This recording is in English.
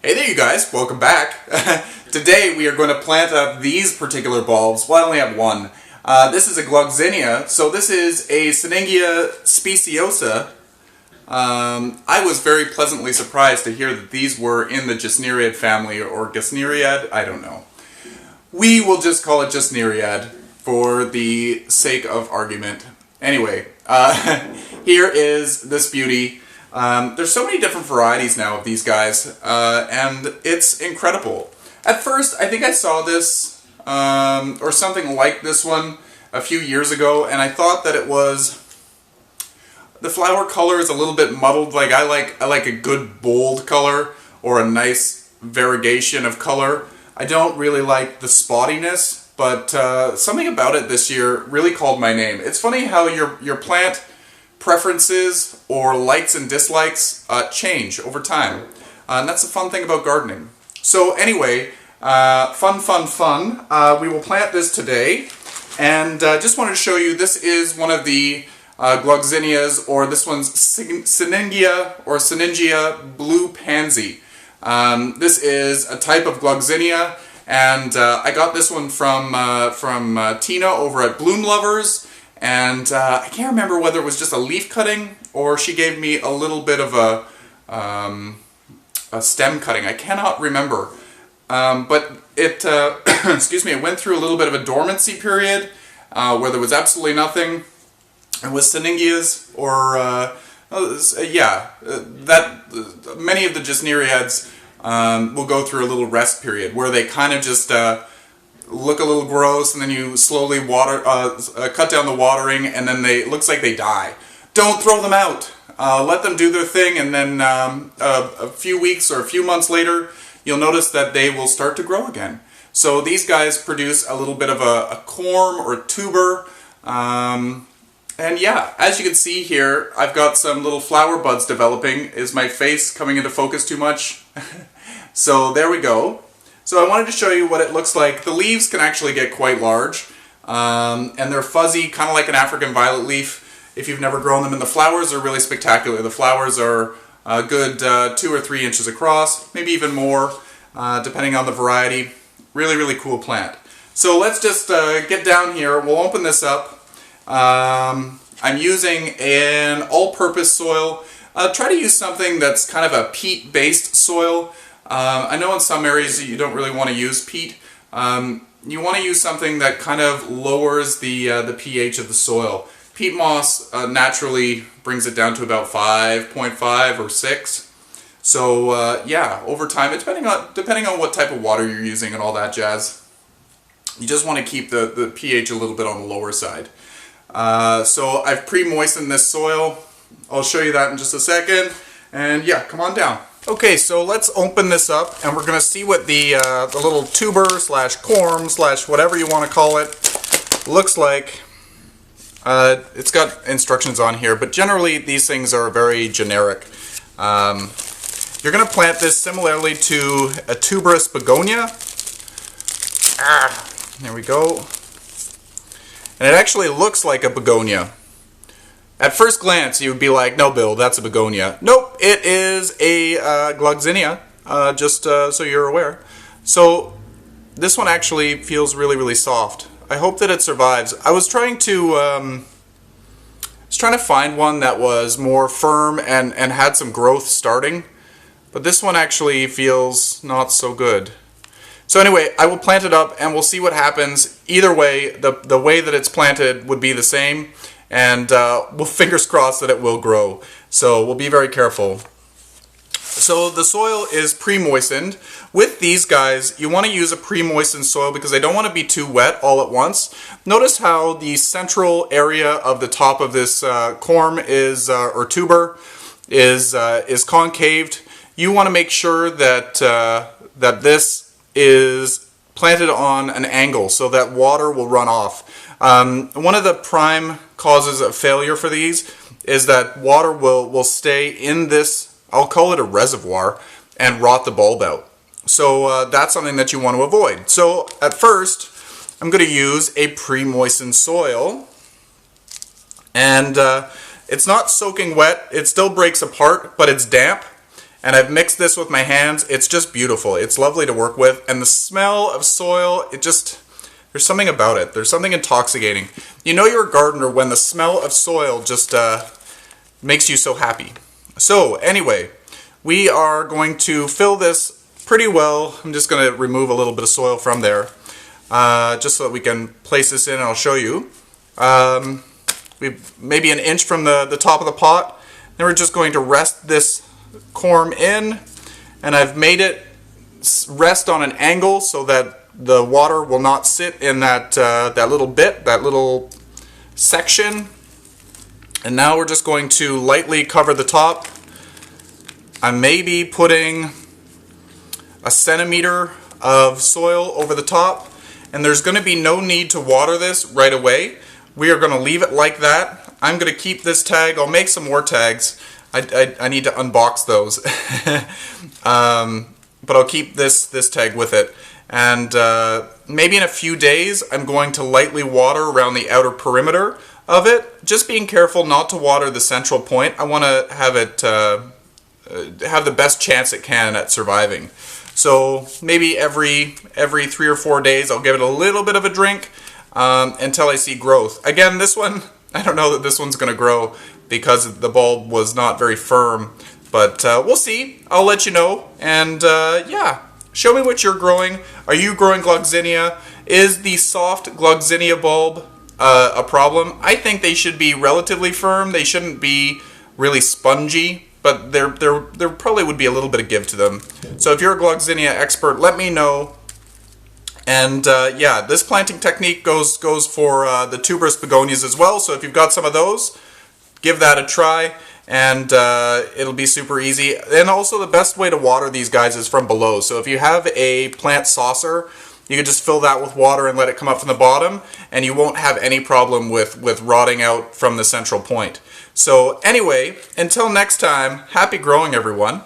Hey there you guys, welcome back. Today we are going to plant up these particular bulbs. Well, I only have one. This is a Gloxinia, so this is a Syningia speciosa. I was very pleasantly surprised to hear that these were in the Gesneriad family, or Gesneriad, I don't know. We will just call it Gesneriad for the sake of argument. Anyway, here is this beauty. There's so many different varieties now of these guys, and it's incredible. At first, I think I saw this, or something like this one, a few years ago, and I thought that it was... The flower color is a little bit muddled. Like I like a good bold color, or a nice variegation of color. I don't really like the spottiness, but something about it this year really called my name. It's funny how your plant preferences or likes and dislikes change over time. And that's the fun thing about gardening. So anyway, fun. We will plant this today. And just wanted to show you, this is one of the Gloxinias, or this one's Syningia or Syningia blue pansy. This is a type of Gloxinia, and I got this one from Tina over at Bloom Lovers. And I can't remember whether it was just a leaf cutting or she gave me a little bit of a stem cutting. I cannot remember. But it, excuse me, it went through a little bit of a dormancy period where there was absolutely nothing. And with Syningias, or, many of the Gesneriads will go through a little rest period where they kind of just... look a little gross, and then you slowly cut down the watering, and then it looks like they die. Don't throw them out. Let them do their thing, and then a few weeks or a few months later, you'll notice that they will start to grow again. So these guys produce a little bit of a corm or a tuber. And yeah, as you can see here, I've got some little flower buds developing. Is my face coming into focus too much? So there we go. So I wanted to show you what it looks like. The leaves can actually get quite large, and they're fuzzy, kind of like an African violet leaf, if you've never grown them, and the flowers are really spectacular. The flowers are a good 2 or 3 inches across, maybe even more, depending on the variety. Really, really cool plant. So let's just get down here. We'll open this up. I'm using an all-purpose soil. Try to use something that's kind of a peat-based soil. I know in some areas you don't really want to use peat. You want to use something that kind of lowers the pH of the soil. Peat moss naturally brings it down to about 5.5 or 6. So yeah, over time, depending on what type of water you're using and all that jazz, you just want to keep the pH a little bit on the lower side. So I've pre-moistened this soil. I'll show you that in just a second. And yeah, come on down. Okay, so let's open this up, and we're going to see what the little tuber slash corm slash whatever you want to call it looks like. It's got instructions on here, but generally these things are very generic. You're going to plant this similarly to a tuberous begonia. There we go. And it actually looks like a begonia. At first glance, you would be like, no, Bill, that's a begonia. Nope, it is a Gloxinia, just so you're aware. So this one actually feels really, really soft. I hope that it survives. I was trying to find one that was more firm and had some growth starting, but this one actually feels not so good. So anyway, I will plant it up, and we'll see what happens. Either way, the way that it's planted would be the same. And we'll fingers crossed that it will grow. So we'll be very careful. So the soil is pre-moistened. With these guys, you want to use a pre-moistened soil because they don't want to be too wet all at once. Notice how the central area of the top of this corm is, or tuber is concaved. You want to make sure that that this is planted on an angle so that water will run off. One of the prime causes of failure for these is that water will stay in this, I'll call it a reservoir, and rot the bulb out. So that's something that you want to avoid. So at first, I'm going to use a pre-moistened soil, and it's not soaking wet. It still breaks apart, but it's damp. and I've mixed this with my hands. It's just beautiful. It's lovely to work with, and the smell of soil, there's something about it. There's something intoxicating. You know you're a gardener when the smell of soil just makes you so happy. So anyway, we are going to fill this pretty well. I'm just going to remove a little bit of soil from there, just so that we can place this in, and I'll show you. Maybe an inch from the top of the pot. Then we're just going to rest this corm in, and I've made it rest on an angle so that the water will not sit in that little section. And now we're just going to lightly cover the top. I'm maybe putting a centimeter of soil over the top, and there's going to be no need to water this right away. We are going to leave it like that. I'm going to keep this tag. I'll make some more tags. I need to unbox those. But I'll keep this tag with it. And maybe in a few days, I'm going to lightly water around the outer perimeter of it. Just being careful not to water the central point. I want to have it have the best chance it can at surviving. So maybe every 3 or 4 days, I'll give it a little bit of a drink until I see growth. Again, this one, I don't know that this one's going to grow because the bulb was not very firm. But we'll see. I'll let you know. And yeah, show me what you're growing. Are you growing Gloxinia? Is the soft Gloxinia bulb a problem? I think they should be relatively firm. They shouldn't be really spongy, but there probably would be a little bit of give to them. So if you're a Gloxinia expert, let me know. And yeah, this planting technique goes for the tuberous begonias as well. So if you've got some of those, give that a try, and it'll be super easy. And also the best way to water these guys is from below. So if you have a plant saucer, you can just fill that with water and let it come up from the bottom, and you won't have any problem with rotting out from the central point. So anyway, until next time, happy growing, everyone.